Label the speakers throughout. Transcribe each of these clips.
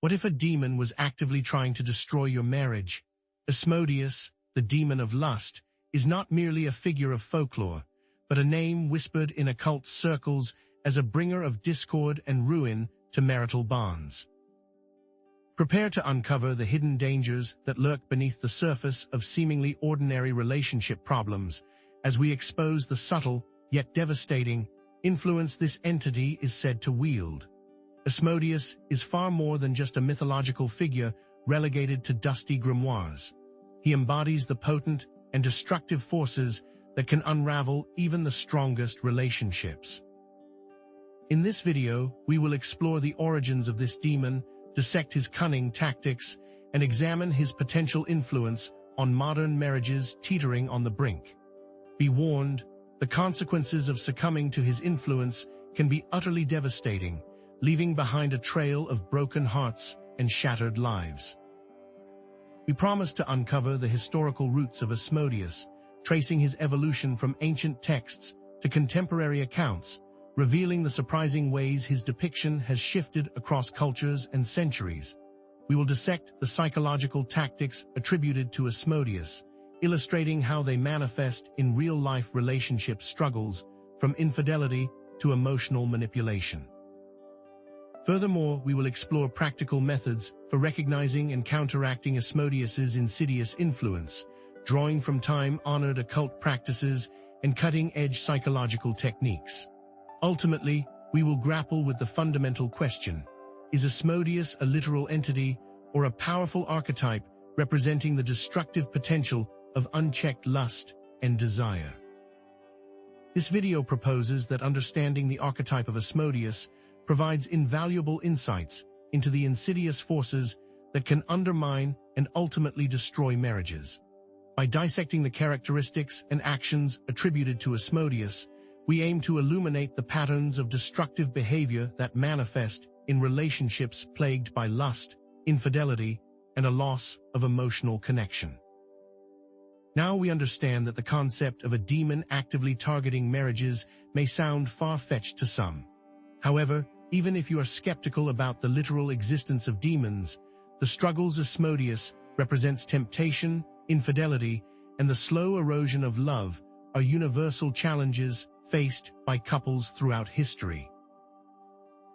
Speaker 1: What if a demon was actively trying to destroy your marriage? Asmodeus, the demon of lust, is not merely a figure of folklore, but a name whispered in occult circles as a bringer of discord and ruin to marital bonds. Prepare to uncover the hidden dangers that lurk beneath the surface of seemingly ordinary relationship problems as we expose the subtle, yet devastating, influence this entity is said to wield. Asmodeus is far more than just a mythological figure relegated to dusty grimoires. He embodies the potent and destructive forces that can unravel even the strongest relationships. In this video, we will explore the origins of this demon, dissect his cunning tactics, and examine his potential influence on modern marriages teetering on the brink. Be warned, the consequences of succumbing to his influence can be utterly devastating, leaving behind a trail of broken hearts and shattered lives. We promise to uncover the historical roots of Asmodeus, tracing his evolution from ancient texts to contemporary accounts, revealing the surprising ways his depiction has shifted across cultures and centuries. We will dissect the psychological tactics attributed to Asmodeus, illustrating how they manifest in real-life relationship struggles, from infidelity to emotional manipulation. Furthermore, we will explore practical methods for recognizing and counteracting Asmodeus's insidious influence, drawing from time-honored occult practices and cutting-edge psychological techniques. Ultimately, we will grapple with the fundamental question: is Asmodeus a literal entity or a powerful archetype representing the destructive potential of unchecked lust and desire? This video proposes that understanding the archetype of Asmodeus provides invaluable insights into the insidious forces that can undermine and ultimately destroy marriages. By dissecting the characteristics and actions attributed to Asmodeus, we aim to illuminate the patterns of destructive behavior that manifest in relationships plagued by lust, infidelity, and a loss of emotional connection. Now we understand that the concept of a demon actively targeting marriages may sound far-fetched to some. However, even if you are skeptical about the literal existence of demons, the struggles Asmodeus represents temptation, infidelity, and the slow erosion of love are universal challenges faced by couples throughout history.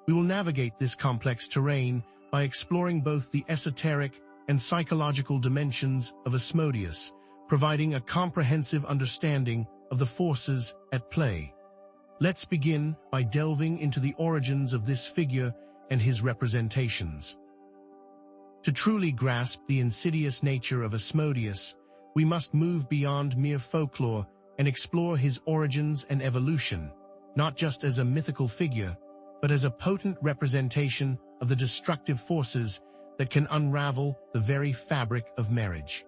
Speaker 1: We will navigate this complex terrain by exploring both the esoteric and psychological dimensions of Asmodeus, providing a comprehensive understanding of the forces at play. Let's begin by delving into the origins of this figure and his representations. To truly grasp the insidious nature of Asmodeus, we must move beyond mere folklore and explore his origins and evolution, not just as a mythical figure, but as a potent representation of the destructive forces that can unravel the very fabric of marriage.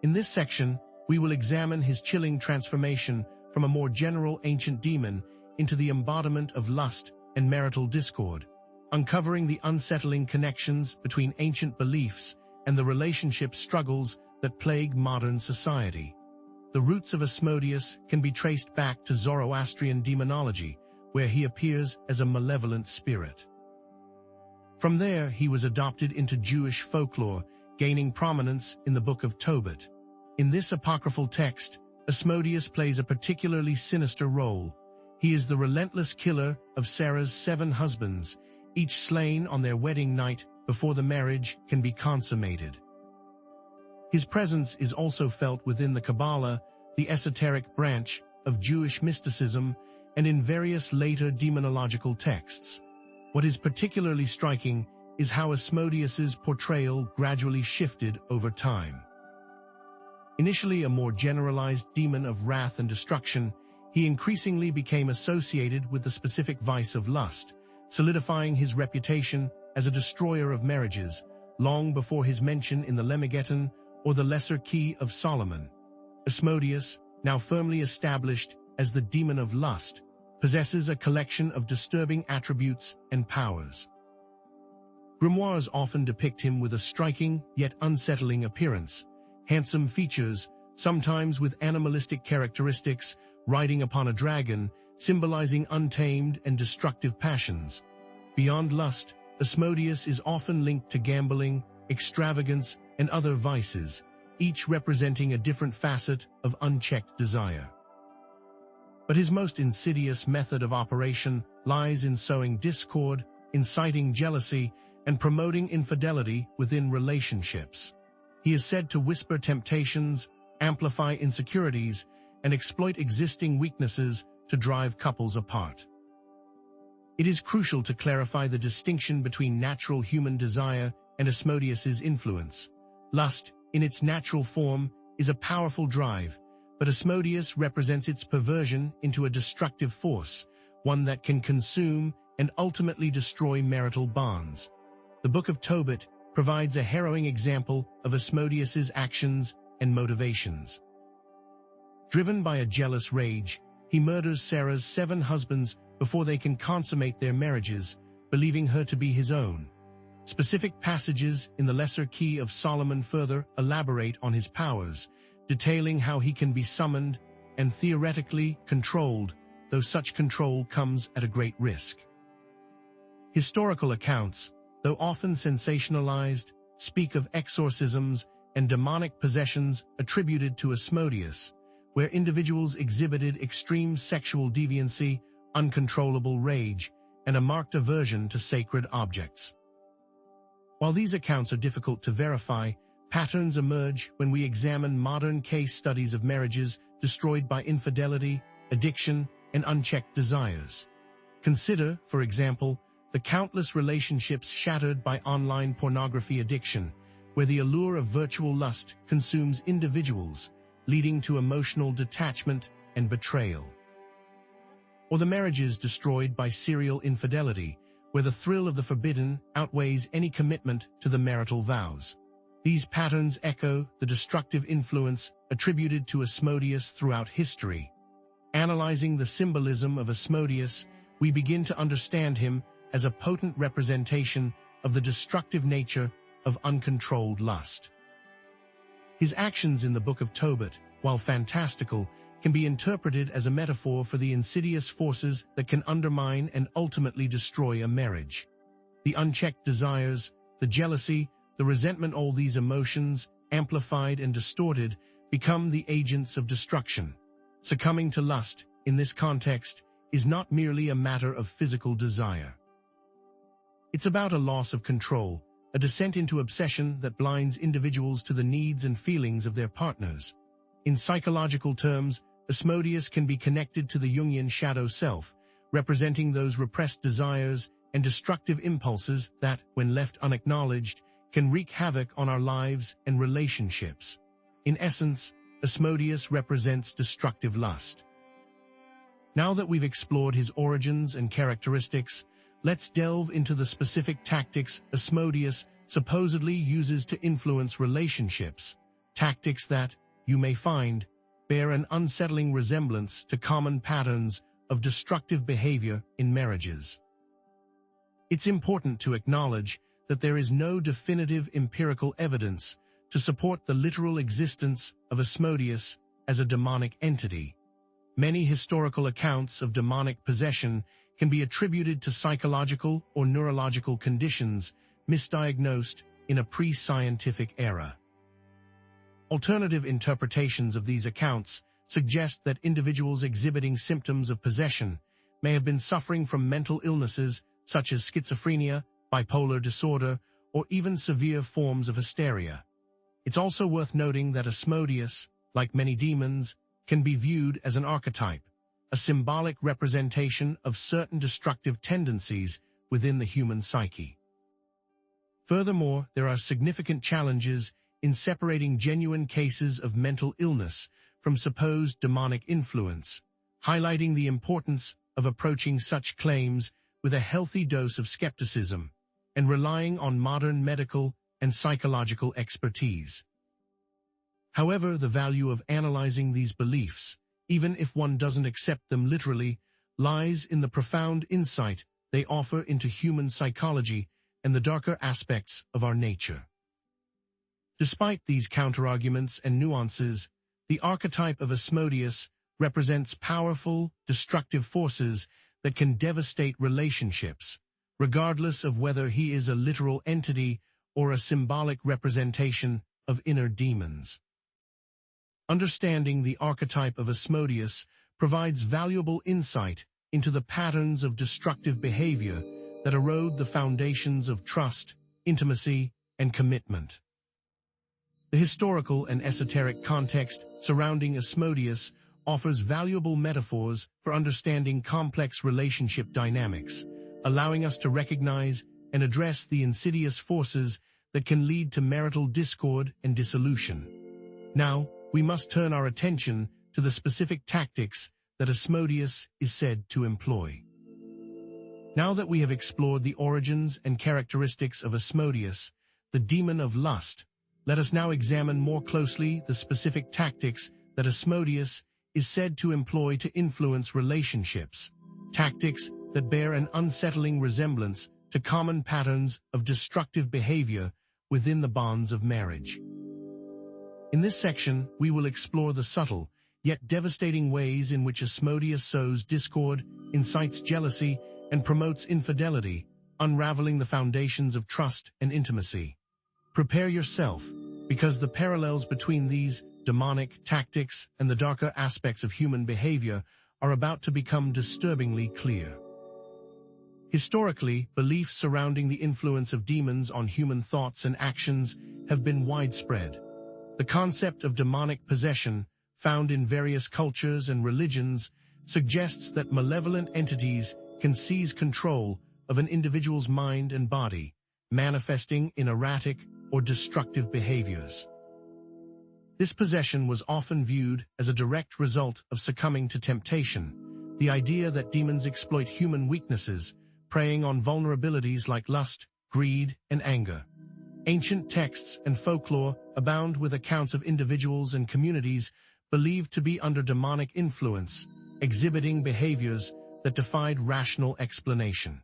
Speaker 1: In this section, we will examine his chilling transformation from a more general ancient demon into the embodiment of lust and marital discord, uncovering the unsettling connections between ancient beliefs and the relationship struggles that plague modern society. The roots of Asmodeus can be traced back to Zoroastrian demonology, where he appears as a malevolent spirit. From there, he was adopted into Jewish folklore, gaining prominence in the Book of Tobit. In this apocryphal text, Asmodeus plays a particularly sinister role. He is the relentless killer of Sarah's 7 husbands, each slain on their wedding night before the marriage can be consummated. His presence is also felt within the Kabbalah, the esoteric branch of Jewish mysticism, and in various later demonological texts. What is particularly striking is how Asmodeus's portrayal gradually shifted over time. Initially a more generalized demon of wrath and destruction, he increasingly became associated with the specific vice of lust, solidifying his reputation as a destroyer of marriages, long before his mention in the Lemegeton or the Lesser Key of Solomon. Asmodeus, now firmly established as the demon of lust, possesses a collection of disturbing attributes and powers. Grimoires often depict him with a striking yet unsettling appearance, handsome features, sometimes with animalistic characteristics, riding upon a dragon, symbolizing untamed and destructive passions. Beyond lust, Asmodeus is often linked to gambling, extravagance, and other vices, each representing a different facet of unchecked desire. But his most insidious method of operation lies in sowing discord, inciting jealousy, and promoting infidelity within relationships. He is said to whisper temptations, amplify insecurities, and exploit existing weaknesses to drive couples apart. It is crucial to clarify the distinction between natural human desire and Asmodeus's influence. Lust, in its natural form, is a powerful drive, but Asmodeus represents its perversion into a destructive force, one that can consume and ultimately destroy marital bonds. The Book of Tobit provides a harrowing example of Asmodeus's actions and motivations. Driven by a jealous rage, he murders Sarah's 7 husbands before they can consummate their marriages, believing her to be his own. Specific passages in the Lesser Key of Solomon further elaborate on his powers, detailing how he can be summoned and theoretically controlled, though such control comes at a great risk. Historical accounts, though often sensationalized, speak of exorcisms and demonic possessions attributed to Asmodeus, where individuals exhibited extreme sexual deviancy, uncontrollable rage, and a marked aversion to sacred objects. While these accounts are difficult to verify, patterns emerge when we examine modern case studies of marriages destroyed by infidelity, addiction, and unchecked desires. Consider, for example, the countless relationships shattered by online pornography addiction, where the allure of virtual lust consumes individuals, leading to emotional detachment and betrayal. Or the marriages destroyed by serial infidelity, where the thrill of the forbidden outweighs any commitment to the marital vows. These patterns echo the destructive influence attributed to Asmodeus throughout history. Analyzing the symbolism of Asmodeus, we begin to understand him as a potent representation of the destructive nature of uncontrolled lust. His actions in the Book of Tobit, while fantastical, can be interpreted as a metaphor for the insidious forces that can undermine and ultimately destroy a marriage. The unchecked desires, the jealousy, the resentment, all these emotions, amplified and distorted, become the agents of destruction. Succumbing to lust, in this context, is not merely a matter of physical desire. It's about a loss of control, a descent into obsession that blinds individuals to the needs and feelings of their partners. In psychological terms, Asmodeus can be connected to the Jungian shadow self, representing those repressed desires and destructive impulses that, when left unacknowledged, can wreak havoc on our lives and relationships. In essence, Asmodeus represents destructive lust. Now that we've explored his origins and characteristics, let's delve into the specific tactics Asmodeus supposedly uses to influence relationships, tactics that, you may find, bear an unsettling resemblance to common patterns of destructive behavior in marriages. It's important to acknowledge that there is no definitive empirical evidence to support the literal existence of Asmodeus as a demonic entity. Many historical accounts of demonic possession can be attributed to psychological or neurological conditions misdiagnosed in a pre-scientific era. Alternative interpretations of these accounts suggest that individuals exhibiting symptoms of possession may have been suffering from mental illnesses such as schizophrenia, bipolar disorder, or even severe forms of hysteria. It's also worth noting that Asmodeus, like many demons, can be viewed as an archetype, a symbolic representation of certain destructive tendencies within the human psyche. Furthermore, there are significant challenges in separating genuine cases of mental illness from supposed demonic influence, highlighting the importance of approaching such claims with a healthy dose of skepticism and relying on modern medical and psychological expertise. However, the value of analyzing these beliefs, even if one doesn't accept them literally, lies in the profound insight they offer into human psychology and the darker aspects of our nature. Despite these counterarguments and nuances, the archetype of Asmodeus represents powerful, destructive forces that can devastate relationships, regardless of whether he is a literal entity or a symbolic representation of inner demons. Understanding the archetype of Asmodeus provides valuable insight into the patterns of destructive behavior that erode the foundations of trust, intimacy, and commitment. The historical and esoteric context surrounding Asmodeus offers valuable metaphors for understanding complex relationship dynamics, allowing us to recognize and address the insidious forces that can lead to marital discord and dissolution. Now, we must turn our attention to the specific tactics that Asmodeus is said to employ. Now that we have explored the origins and characteristics of Asmodeus, the demon of lust, let us now examine more closely the specific tactics that Asmodeus is said to employ to influence relationships, tactics that bear an unsettling resemblance to common patterns of destructive behavior within the bonds of marriage. In this section, we will explore the subtle, yet devastating ways in which Asmodeus sows discord, incites jealousy, and promotes infidelity, unraveling the foundations of trust and intimacy. Prepare yourself, because the parallels between these demonic tactics and the darker aspects of human behavior are about to become disturbingly clear. Historically, beliefs surrounding the influence of demons on human thoughts and actions have been widespread. The concept of demonic possession, found in various cultures and religions, suggests that malevolent entities can seize control of an individual's mind and body, manifesting in erratic or destructive behaviors. This possession was often viewed as a direct result of succumbing to temptation, the idea that demons exploit human weaknesses, preying on vulnerabilities like lust, greed, and anger. Ancient texts and folklore abound with accounts of individuals and communities believed to be under demonic influence, exhibiting behaviors that defied rational explanation.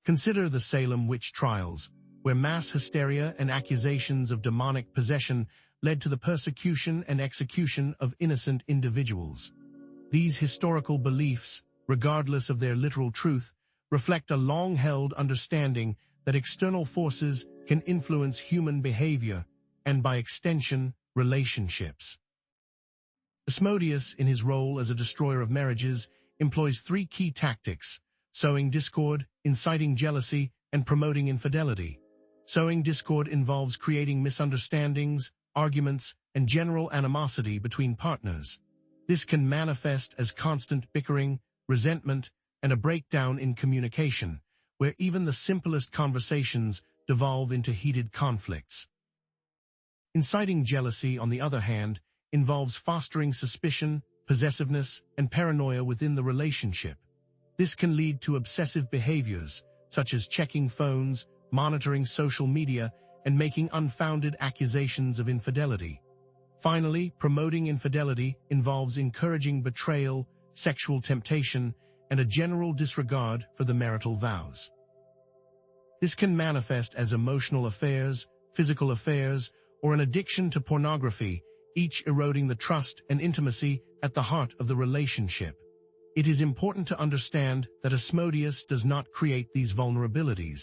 Speaker 1: Consider the Salem witch trials, where mass hysteria and accusations of demonic possession led to the persecution and execution of innocent individuals. These historical beliefs, regardless of their literal truth, reflect a long-held understanding that external forces can influence human behavior and, by extension, relationships. Asmodeus, in his role as a destroyer of marriages, employs three key tactics: sowing discord, inciting jealousy, and promoting infidelity. Sowing discord involves creating misunderstandings, arguments, and general animosity between partners. This can manifest as constant bickering, resentment, and a breakdown in communication, where even the simplest conversations devolve into heated conflicts. Inciting jealousy, on the other hand, involves fostering suspicion, possessiveness, and paranoia within the relationship. This can lead to obsessive behaviors, such as checking phones, monitoring social media, and making unfounded accusations of infidelity. Finally, promoting infidelity involves encouraging betrayal, sexual temptation, and a general disregard for the marital vows. This can manifest as emotional affairs, physical affairs, or an addiction to pornography, each eroding the trust and intimacy at the heart of the relationship. It is important to understand that Asmodeus does not create these vulnerabilities.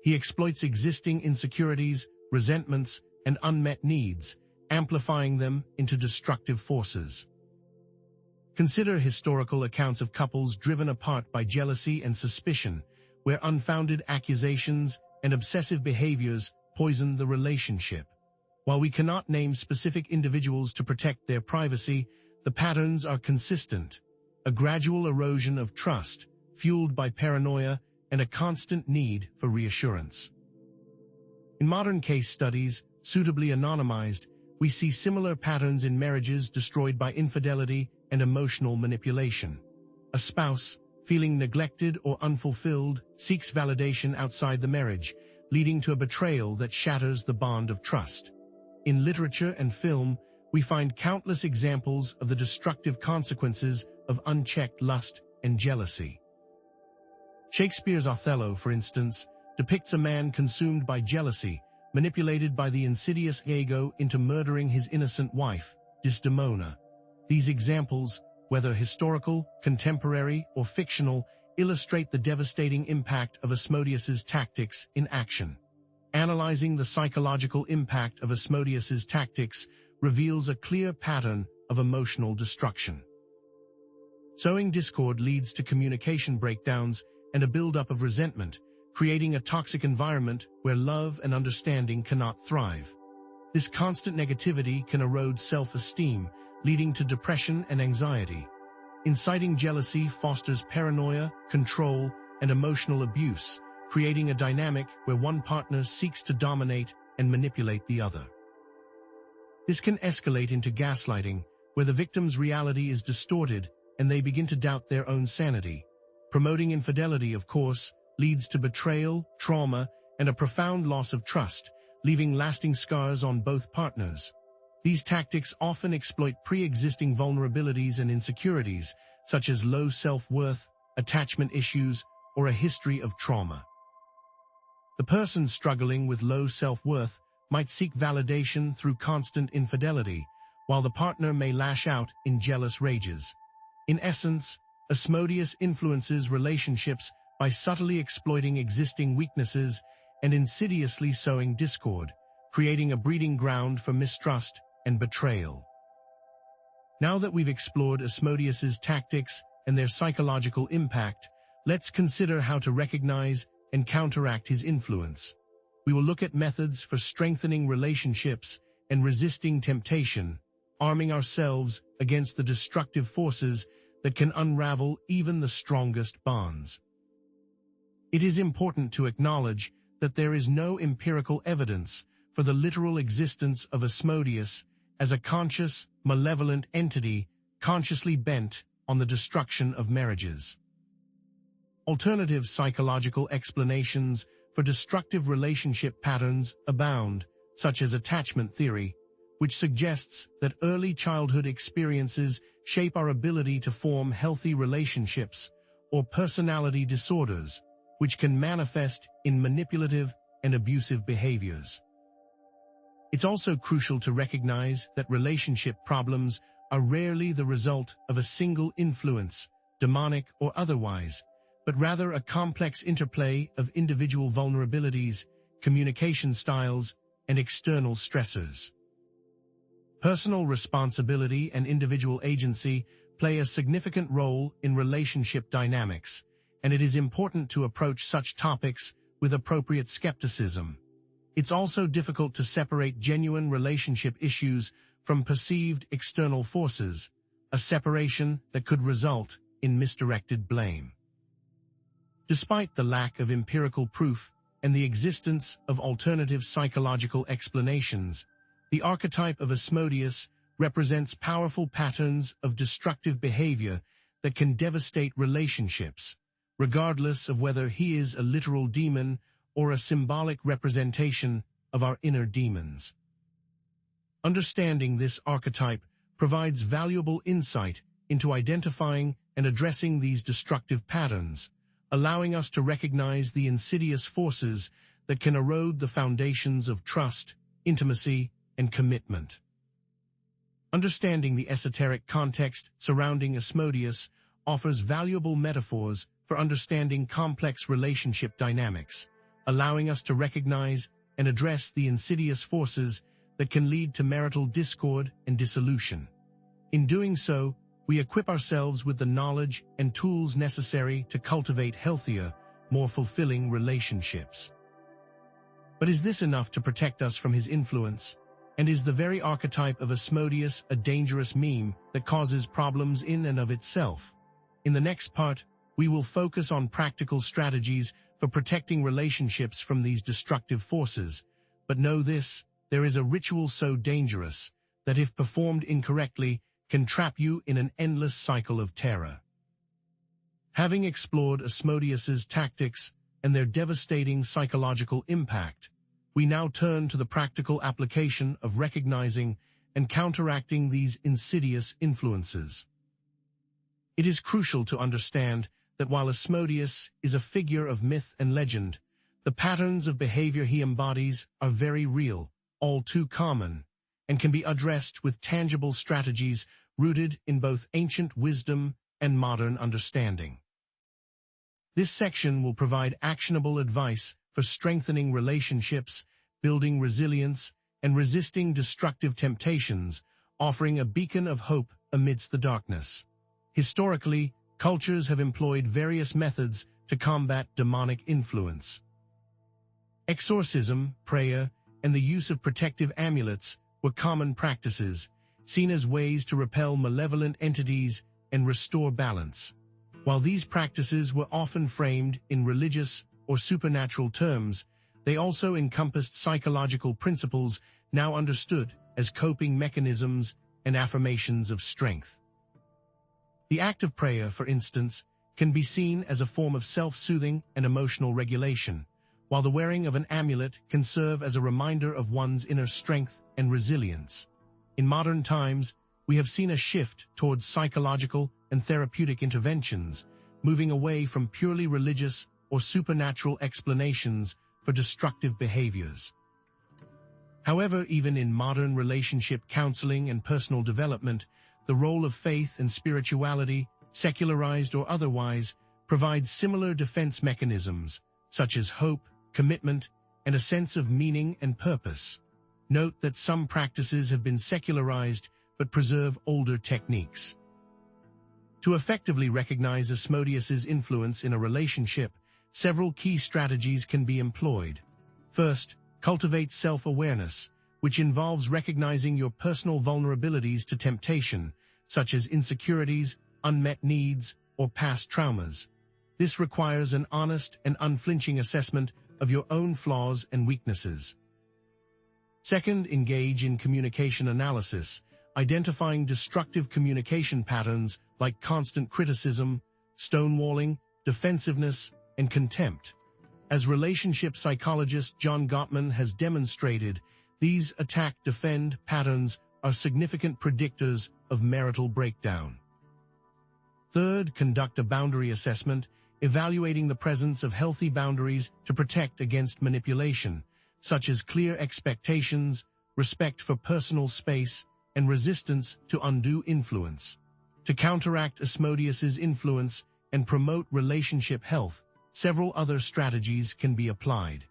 Speaker 1: He exploits existing insecurities, resentments, and unmet needs, amplifying them into destructive forces. Consider historical accounts of couples driven apart by jealousy and suspicion, where unfounded accusations and obsessive behaviors poison the relationship. While we cannot name specific individuals to protect their privacy, the patterns are consistent: a gradual erosion of trust, fueled by paranoia, and a constant need for reassurance. In modern case studies, suitably anonymized, we see similar patterns in marriages destroyed by infidelity and emotional manipulation. A spouse, feeling neglected or unfulfilled, seeks validation outside the marriage, leading to a betrayal that shatters the bond of trust. In literature and film, we find countless examples of the destructive consequences of unchecked lust and jealousy. Shakespeare's Othello, for instance, depicts a man consumed by jealousy, manipulated by the insidious Iago into murdering his innocent wife, Desdemona. These examples, whether historical, contemporary, or fictional, illustrate the devastating impact of Asmodeus's tactics in action. Analyzing the psychological impact of Asmodeus's tactics reveals a clear pattern of emotional destruction. Sowing discord leads to communication breakdowns and a buildup of resentment, creating a toxic environment where love and understanding cannot thrive. This constant negativity can erode self-esteem, leading to depression and anxiety. Inciting jealousy fosters paranoia, control, and emotional abuse, creating a dynamic where one partner seeks to dominate and manipulate the other. This can escalate into gaslighting, where the victim's reality is distorted and they begin to doubt their own sanity. Promoting infidelity, of course, leads to betrayal, trauma, and a profound loss of trust, leaving lasting scars on both partners. These tactics often exploit pre-existing vulnerabilities and insecurities, such as low self-worth, attachment issues, or a history of trauma. The person struggling with low self-worth might seek validation through constant infidelity, while the partner may lash out in jealous rages. In essence, Asmodeus influences relationships by subtly exploiting existing weaknesses and insidiously sowing discord, creating a breeding ground for mistrust and betrayal. Now that we've explored Asmodeus's tactics and their psychological impact, let's consider how to recognize and counteract his influence. We will look at methods for strengthening relationships and resisting temptation, arming ourselves against the destructive forces that can unravel even the strongest bonds. It is important to acknowledge that there is no empirical evidence for the literal existence of Asmodeus as a conscious, malevolent entity consciously bent on the destruction of marriages. Alternative psychological explanations for destructive relationship patterns abound, such as attachment theory, which suggests that early childhood experiences shape our ability to form healthy relationships, or personality disorders, which can manifest in manipulative and abusive behaviors. It's also crucial to recognize that relationship problems are rarely the result of a single influence, demonic or otherwise, but rather a complex interplay of individual vulnerabilities, communication styles, and external stressors. Personal responsibility and individual agency play a significant role in relationship dynamics, and it is important to approach such topics with appropriate skepticism. It's also difficult to separate genuine relationship issues from perceived external forces, a separation that could result in misdirected blame. Despite the lack of empirical proof and the existence of alternative psychological explanations, the archetype of Asmodeus represents powerful patterns of destructive behavior that can devastate relationships, regardless of whether he is a literal demon or a symbolic representation of our inner demons. Understanding this archetype provides valuable insight into identifying and addressing these destructive patterns, allowing us to recognize the insidious forces that can erode the foundations of trust, intimacy, and commitment. Understanding the esoteric context surrounding Asmodeus offers valuable metaphors for understanding complex relationship dynamics, allowing us to recognize and address the insidious forces that can lead to marital discord and dissolution. In doing so, we equip ourselves with the knowledge and tools necessary to cultivate healthier, more fulfilling relationships. But is this enough to protect us from his influence? And is the very archetype of Asmodeus a dangerous meme that causes problems in and of itself? In the next part, we will focus on practical strategies for protecting relationships from these destructive forces. But know this, there is a ritual so dangerous that if performed incorrectly, can trap you in an endless cycle of terror. Having explored Asmodeus's tactics and their devastating psychological impact, we now turn to the practical application of recognizing and counteracting these insidious influences. It is crucial to understand that while Asmodeus is a figure of myth and legend, the patterns of behavior he embodies are very real, all too common, and can be addressed with tangible strategies rooted in both ancient wisdom and modern understanding. This section will provide actionable advice for strengthening relationships, building resilience, and resisting destructive temptations, offering a beacon of hope amidst the darkness. Historically, cultures have employed various methods to combat demonic influence. Exorcism, prayer, and the use of protective amulets were common practices, seen as ways to repel malevolent entities and restore balance. While these practices were often framed in religious or supernatural terms, they also encompassed psychological principles now understood as coping mechanisms and affirmations of strength. The act of prayer, for instance, can be seen as a form of self-soothing and emotional regulation, while the wearing of an amulet can serve as a reminder of one's inner strength and resilience. In modern times, we have seen a shift towards psychological and therapeutic interventions, moving away from purely religious or supernatural explanations for destructive behaviors. However, even in modern relationship counseling and personal development, the role of faith and spirituality, secularized or otherwise, provides similar defense mechanisms, such as hope, commitment, and a sense of meaning and purpose. Note that some practices have been secularized but preserve older techniques. To effectively recognize ASMODEUS's influence in a relationship, several key strategies can be employed. First, cultivate self-awareness, which involves recognizing your personal vulnerabilities to temptation, such as insecurities, unmet needs, or past traumas. This requires an honest and unflinching assessment of your own flaws and weaknesses. Second, engage in communication analysis, identifying destructive communication patterns like constant criticism, stonewalling, defensiveness, and contempt. As relationship psychologist John Gottman has demonstrated, these attack-defend patterns are significant predictors of marital breakdown. Third, conduct a boundary assessment, evaluating the presence of healthy boundaries to protect against manipulation, such as clear expectations, respect for personal space, and resistance to undue influence. To counteract ASMODEUS's influence and promote relationship health, several other strategies can be applied.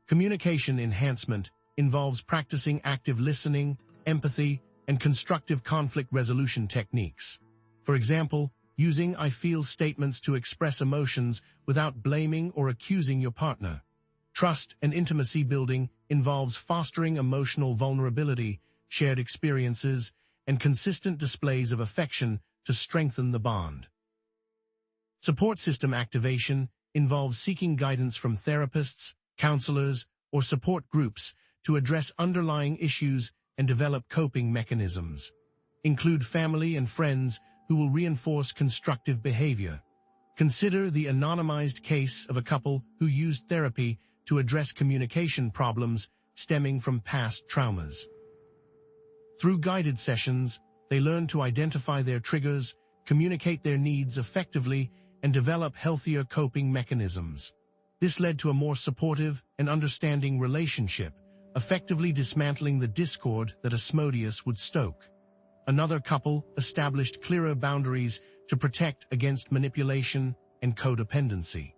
Speaker 1: Communication enhancement involves practicing active listening, empathy, and constructive conflict resolution techniques. For example, using "I feel" statements to express emotions without blaming or accusing your partner. Trust and intimacy building involves fostering emotional vulnerability, shared experiences, and consistent displays of affection to strengthen the bond. Support system activation involves seeking guidance from therapists, counselors, or support groups to address underlying issues and develop coping mechanisms. Include family and friends who will reinforce constructive behavior. Consider the anonymized case of a couple who used therapy to address communication problems stemming from past traumas. Through guided sessions, they learned to identify their triggers, communicate their needs effectively, and develop healthier coping mechanisms. This led to a more supportive and understanding relationship, effectively dismantling the discord that ASMODEUS would stoke. Another couple established clearer boundaries to protect against manipulation and codependency.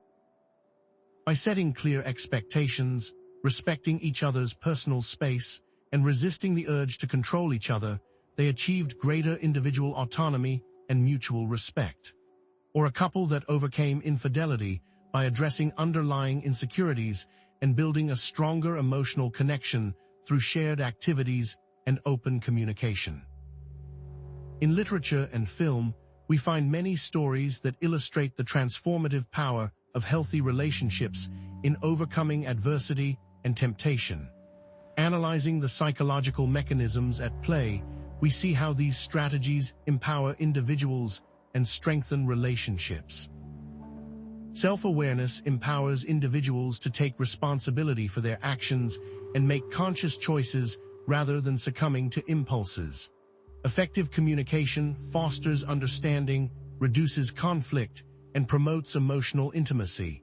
Speaker 1: By setting clear expectations, respecting each other's personal space, and resisting the urge to control each other, they achieved greater individual autonomy and mutual respect. Or a couple that overcame infidelity by addressing underlying insecurities and building a stronger emotional connection through shared activities and open communication. In literature and film, we find many stories that illustrate the transformative power of healthy relationships in overcoming adversity and temptation. Analyzing the psychological mechanisms at play, we see how these strategies empower individuals and strengthen relationships. Self-awareness empowers individuals to take responsibility for their actions and make conscious choices rather than succumbing to impulses. Effective communication fosters understanding, reduces conflict, and promotes emotional intimacy.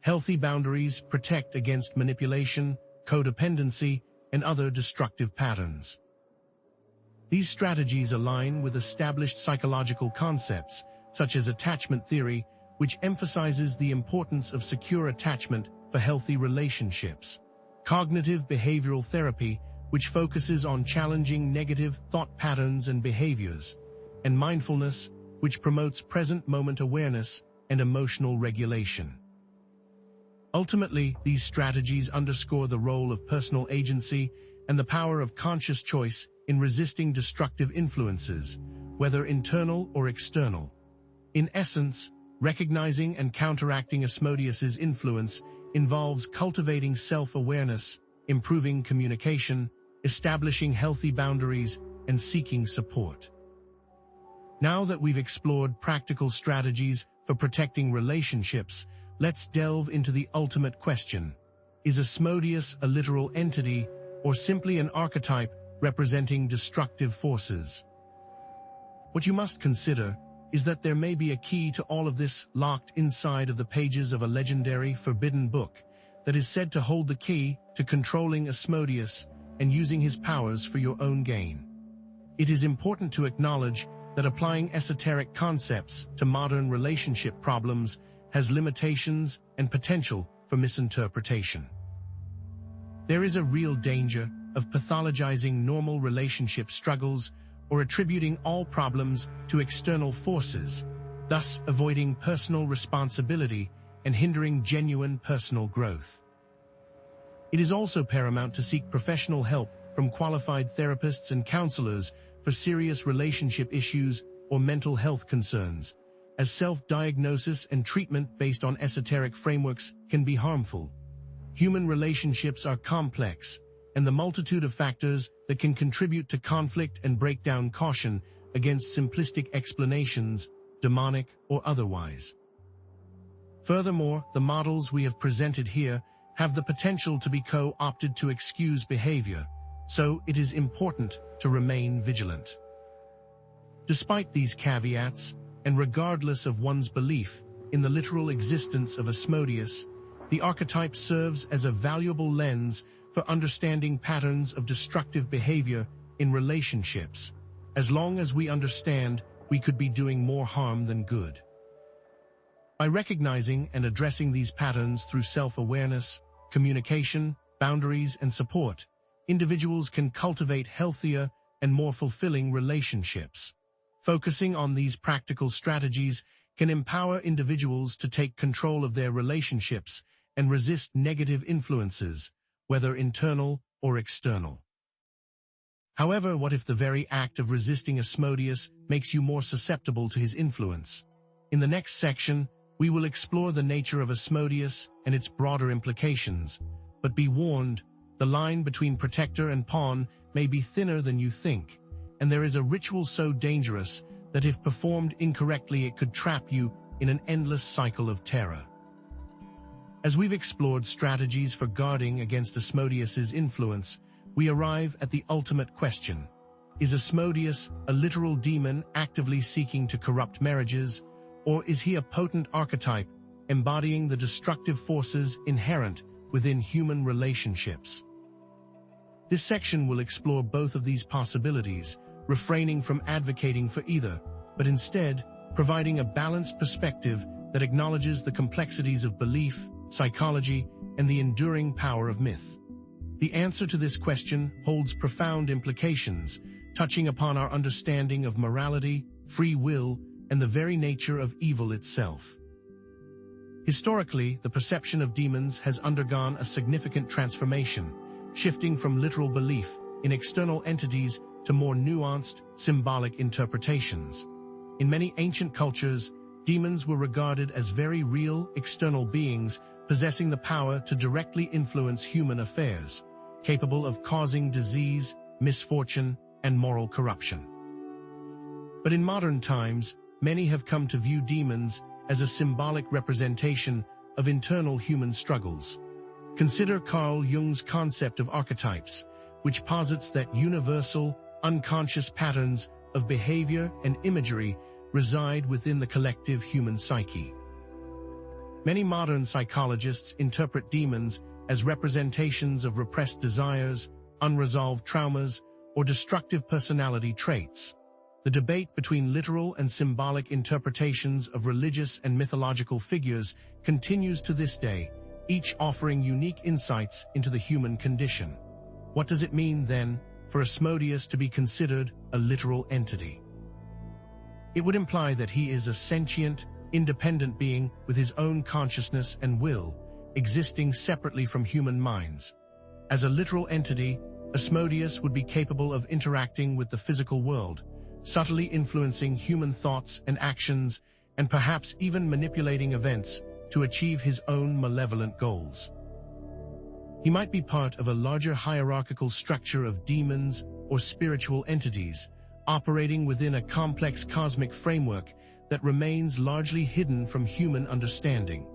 Speaker 1: Healthy boundaries protect against manipulation, codependency, and other destructive patterns. These strategies align with established psychological concepts, such as attachment theory, which emphasizes the importance of secure attachment for healthy relationships. Cognitive behavioral therapy, which focuses on challenging negative thought patterns and behaviors. And mindfulness, which promotes present moment awareness and emotional regulation. Ultimately, these strategies underscore the role of personal agency and the power of conscious choice in resisting destructive influences, whether internal or external. In essence, recognizing and counteracting ASMODEUS's influence involves cultivating self-awareness, improving communication, establishing healthy boundaries, and seeking support. Now that we've explored practical strategies for protecting relationships, let's delve into the ultimate question. Is ASMODEUS a literal entity or simply an archetype representing destructive forces? What you must consider is that there may be a key to all of this locked inside of the pages of a legendary forbidden book that is said to hold the key to controlling ASMODEUS and using his powers for your own gain. It is important to acknowledge that applying esoteric concepts to modern relationship problems has limitations and potential for misinterpretation. There is a real danger of pathologizing normal relationship struggles or attributing all problems to external forces, thus avoiding personal responsibility and hindering genuine personal growth. It is also paramount to seek professional help from qualified therapists and counselors for serious relationship issues or mental health concerns, as self-diagnosis and treatment based on esoteric frameworks can be harmful. Human relationships are complex, and the multitude of factors that can contribute to conflict and break down caution against simplistic explanations, demonic or otherwise. Furthermore, the models we have presented here have the potential to be co-opted to excuse behavior, so it is important to remain vigilant. Despite these caveats, and regardless of one's belief in the literal existence of ASMODEUS, the archetype serves as a valuable lens for understanding patterns of destructive behavior in relationships. As long as we understand, we could be doing more harm than good. By recognizing and addressing these patterns through self-awareness, communication, boundaries, and support, individuals can cultivate healthier and more fulfilling relationships. Focusing on these practical strategies can empower individuals to take control of their relationships and resist negative influences, whether internal or external. However, what if the very act of resisting ASMODEUS makes you more susceptible to his influence? In the next section, we will explore the nature of ASMODEUS and its broader implications, but be warned, the line between protector and pawn may be thinner than you think, and there is a ritual so dangerous that if performed incorrectly it could trap you in an endless cycle of terror. As we've explored strategies for guarding against ASMODEUS's influence, we arrive at the ultimate question. Is ASMODEUS a literal demon actively seeking to corrupt marriages, or is he a potent archetype embodying the destructive forces inherent within human relationships? This section will explore both of these possibilities, refraining from advocating for either, but instead providing a balanced perspective that acknowledges the complexities of belief, psychology, and the enduring power of myth. The answer to this question holds profound implications, touching upon our understanding of morality, free will, and the very nature of evil itself. Historically, the perception of demons has undergone a significant transformation, shifting from literal belief in external entities to more nuanced, symbolic interpretations. In many ancient cultures, demons were regarded as very real, external beings possessing the power to directly influence human affairs, capable of causing disease, misfortune, and moral corruption. But in modern times, many have come to view demons as a symbolic representation of internal human struggles. Consider Carl Jung's concept of archetypes, which posits that universal, unconscious patterns of behavior and imagery reside within the collective human psyche. Many modern psychologists interpret demons as representations of repressed desires, unresolved traumas, or destructive personality traits. The debate between literal and symbolic interpretations of religious and mythological figures continues to this day, each offering unique insights into the human condition. What does it mean, then, for Asmodeus to be considered a literal entity? It would imply that he is a sentient, independent being with his own consciousness and will, existing separately from human minds. As a literal entity, Asmodeus would be capable of interacting with the physical world, subtly influencing human thoughts and actions, and perhaps even manipulating events to achieve his own malevolent goals. He might be part of a larger hierarchical structure of demons or spiritual entities, operating within a complex cosmic framework that remains largely hidden from human understanding.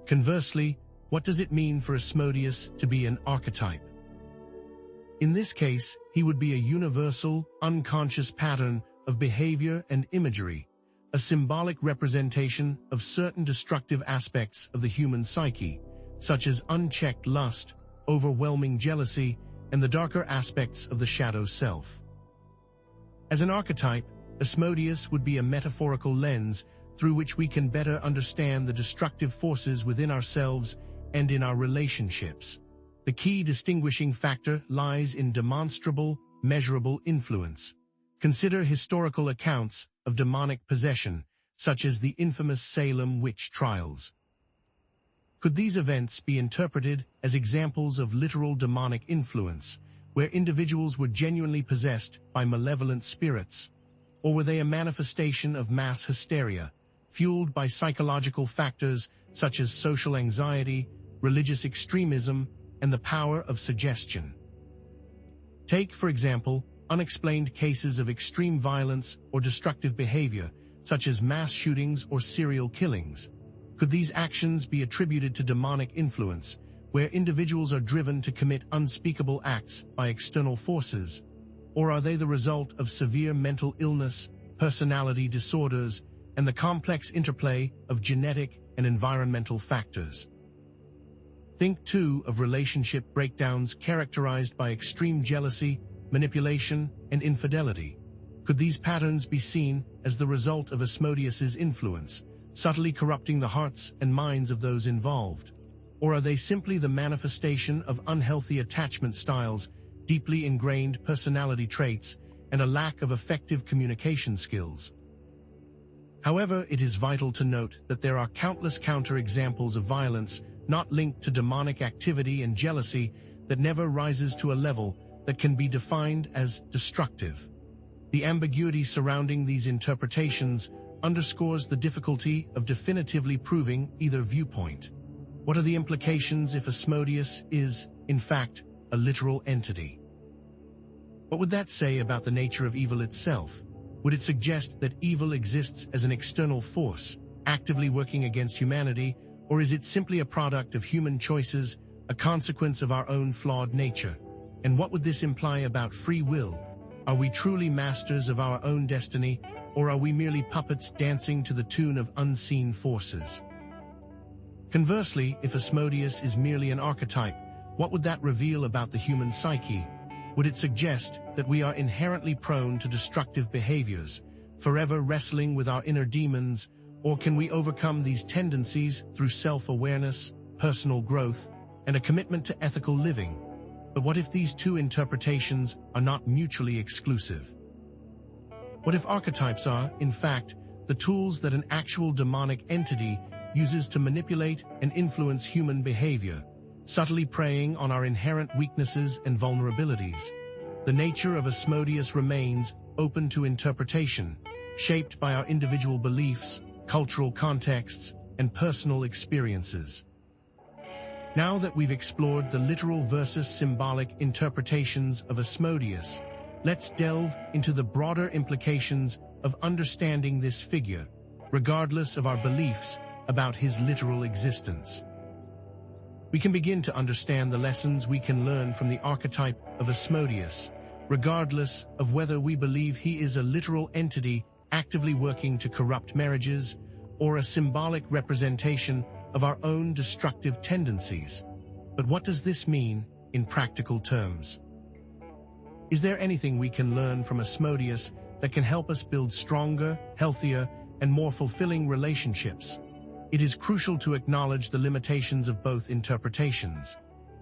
Speaker 1: Conversely, what does it mean for Asmodeus to be an archetype? In this case, he would be a universal, unconscious pattern of behavior and imagery, a symbolic representation of certain destructive aspects of the human psyche, such as unchecked lust, overwhelming jealousy, and the darker aspects of the shadow self. As an archetype, Asmodeus would be a metaphorical lens through which we can better understand the destructive forces within ourselves and in our relationships. The key distinguishing factor lies in demonstrable, measurable influence. Consider historical accounts of demonic possession, such as the infamous Salem witch trials. Could these events be interpreted as examples of literal demonic influence, where individuals were genuinely possessed by malevolent spirits? Or were they a manifestation of mass hysteria, fueled by psychological factors such as social anxiety, religious extremism, and the power of suggestion? Take, for example, unexplained cases of extreme violence or destructive behavior, such as mass shootings or serial killings. Could these actions be attributed to demonic influence, where individuals are driven to commit unspeakable acts by external forces? Or are they the result of severe mental illness, personality disorders, and the complex interplay of genetic and environmental factors? Think, too, of relationship breakdowns characterized by extreme jealousy, manipulation, and infidelity. Could these patterns be seen as the result of Asmodeus's influence, subtly corrupting the hearts and minds of those involved? Or are they simply the manifestation of unhealthy attachment styles, deeply ingrained personality traits, and a lack of effective communication skills? However, it is vital to note that there are countless counter-examples of violence not linked to demonic activity and jealousy that never rises to a level that can be defined as destructive. The ambiguity surrounding these interpretations underscores the difficulty of definitively proving either viewpoint. What are the implications if Asmodeus is, in fact, a literal entity? What would that say about the nature of evil itself? Would it suggest that evil exists as an external force, actively working against humanity, or is it simply a product of human choices, a consequence of our own flawed nature? And what would this imply about free will? Are we truly masters of our own destiny, or are we merely puppets dancing to the tune of unseen forces? Conversely, if Asmodeus is merely an archetype, what would that reveal about the human psyche? Would it suggest that we are inherently prone to destructive behaviors, forever wrestling with our inner demons, or can we overcome these tendencies through self-awareness, personal growth, and a commitment to ethical living? But what if these two interpretations are not mutually exclusive? What if archetypes are, in fact, the tools that an actual demonic entity uses to manipulate and influence human behavior, subtly preying on our inherent weaknesses and vulnerabilities? The nature of Asmodeus remains open to interpretation, shaped by our individual beliefs, cultural contexts, and personal experiences. Now that we've explored the literal versus symbolic interpretations of Asmodeus, let's delve into the broader implications of understanding this figure, regardless of our beliefs about his literal existence. We can begin to understand the lessons we can learn from the archetype of Asmodeus, regardless of whether we believe he is a literal entity actively working to corrupt marriages, or a symbolic representation of our own destructive tendencies. But what does this mean in practical terms? Is there anything we can learn from Asmodeus that can help us build stronger, healthier, and more fulfilling relationships. It is crucial to acknowledge the limitations of both interpretations.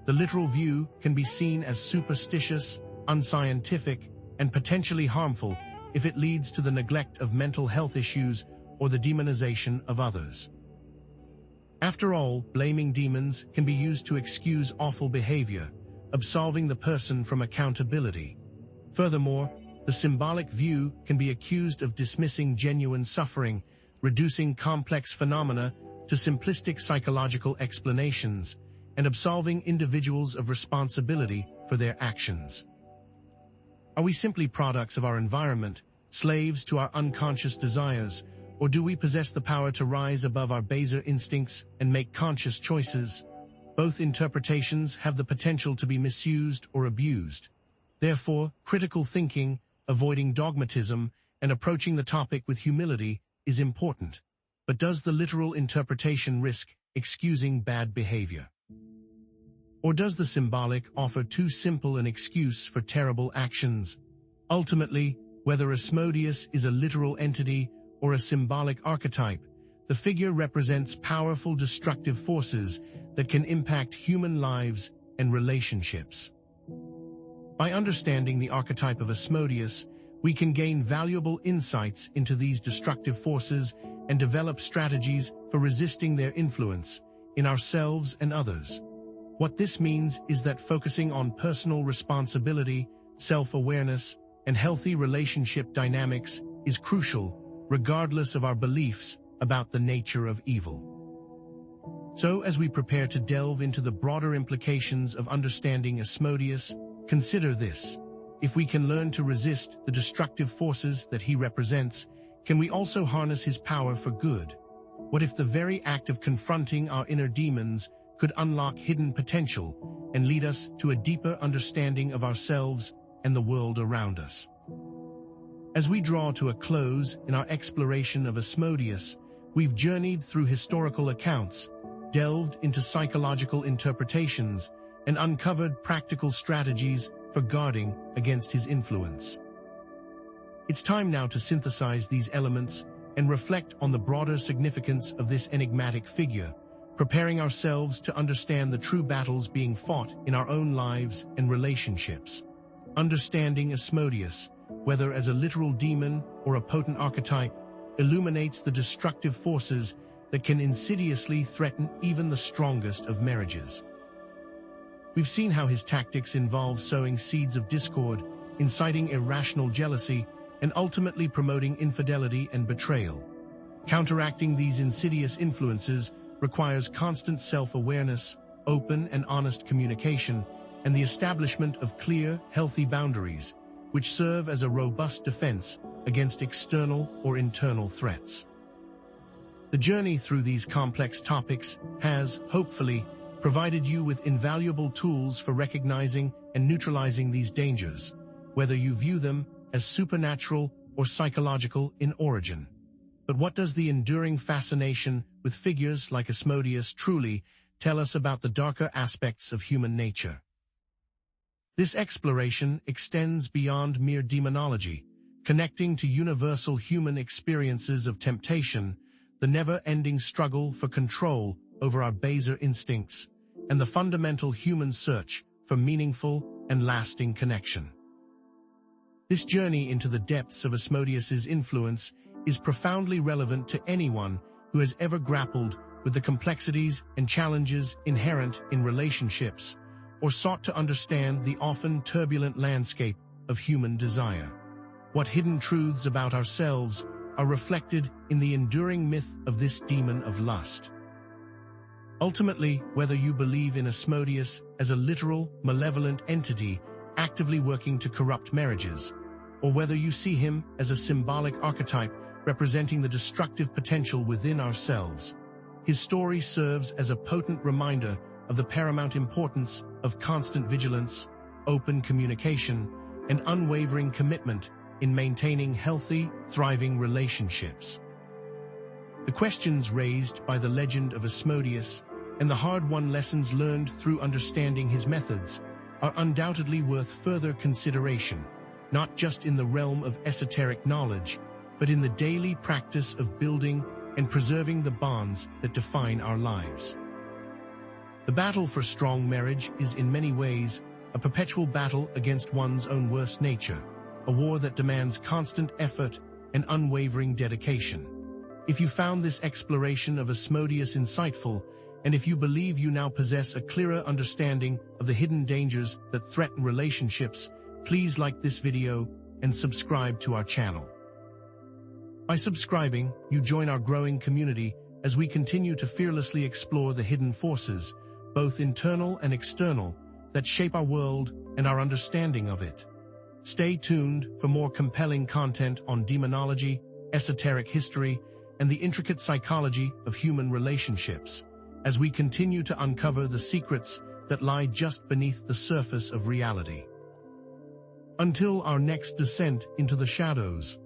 Speaker 1: The literal view can be seen as superstitious, unscientific, and potentially harmful if it leads to the neglect of mental health issues or the demonization of others. After all, blaming demons can be used to excuse awful behavior, absolving the person from accountability. Furthermore, the symbolic view can be accused of dismissing genuine suffering, reducing complex phenomena to simplistic psychological explanations, and absolving individuals of responsibility for their actions. Are we simply products of our environment, slaves to our unconscious desires, or do we possess the power to rise above our baser instincts and make conscious choices? Both interpretations have the potential to be misused or abused. Therefore, critical thinking, avoiding dogmatism, and approaching the topic with humility is important. But does the literal interpretation risk excusing bad behavior? Or does the symbolic offer too simple an excuse for terrible actions? Ultimately, whether Asmodeus is a literal entity or a symbolic archetype, the figure represents powerful destructive forces that can impact human lives and relationships. By understanding the archetype of Asmodeus, we can gain valuable insights into these destructive forces and develop strategies for resisting their influence in ourselves and others. What this means is that focusing on personal responsibility, self-awareness, and healthy relationship dynamics is crucial, regardless of our beliefs about the nature of evil. So, as we prepare to delve into the broader implications of understanding Asmodeus, consider this. If we can learn to resist the destructive forces that he represents, can we also harness his power for good? What if the very act of confronting our inner demons could unlock hidden potential and lead us to a deeper understanding of ourselves and the world around us? As we draw to a close in our exploration of Asmodeus, we've journeyed through historical accounts, delved into psychological interpretations, and uncovered practical strategies for guarding against his influence. It's time now to synthesize these elements and reflect on the broader significance of this enigmatic figure, preparing ourselves to understand the true battles being fought in our own lives and relationships. Understanding Asmodeus, whether as a literal demon or a potent archetype, illuminates the destructive forces that can insidiously threaten even the strongest of marriages. We've seen how his tactics involve sowing seeds of discord, inciting irrational jealousy, and ultimately promoting infidelity and betrayal. Counteracting these insidious influences requires constant self-awareness, open and honest communication, and the establishment of clear, healthy boundaries, which serve as a robust defense against external or internal threats. The journey through these complex topics has, hopefully, provided you with invaluable tools for recognizing and neutralizing these dangers, whether you view them as supernatural or psychological in origin. But what does the enduring fascination with figures like Asmodeus truly tell us about the darker aspects of human nature? This exploration extends beyond mere demonology, connecting to universal human experiences of temptation, the never-ending struggle for control over our baser instincts, and the fundamental human search for meaningful and lasting connection. This journey into the depths of Asmodeus's influence is profoundly relevant to anyone who has ever grappled with the complexities and challenges inherent in relationships, or sought to understand the often turbulent landscape of human desire. What hidden truths about ourselves are reflected in the enduring myth of this demon of lust? Ultimately, whether you believe in Asmodeus as a literal, malevolent entity actively working to corrupt marriages, or whether you see him as a symbolic archetype representing the destructive potential within ourselves, his story serves as a potent reminder of the paramount importance of constant vigilance, open communication, and unwavering commitment in maintaining healthy, thriving relationships. The questions raised by the legend of Asmodeus and the hard-won lessons learned through understanding his methods are undoubtedly worth further consideration. not just in the realm of esoteric knowledge, but in the daily practice of building and preserving the bonds that define our lives. The battle for strong marriage is in many ways a perpetual battle against one's own worst nature, a war that demands constant effort and unwavering dedication. If you found this exploration of ASMODEUS insightful, and if you believe you now possess a clearer understanding of the hidden dangers that threaten relationships, please like this video and subscribe to our channel. By subscribing, you join our growing community as we continue to fearlessly explore the hidden forces, both internal and external, that shape our world and our understanding of it. Stay tuned for more compelling content on demonology, esoteric history, and the intricate psychology of human relationships, as we continue to uncover the secrets that lie just beneath the surface of reality. Until our next descent into the shadows.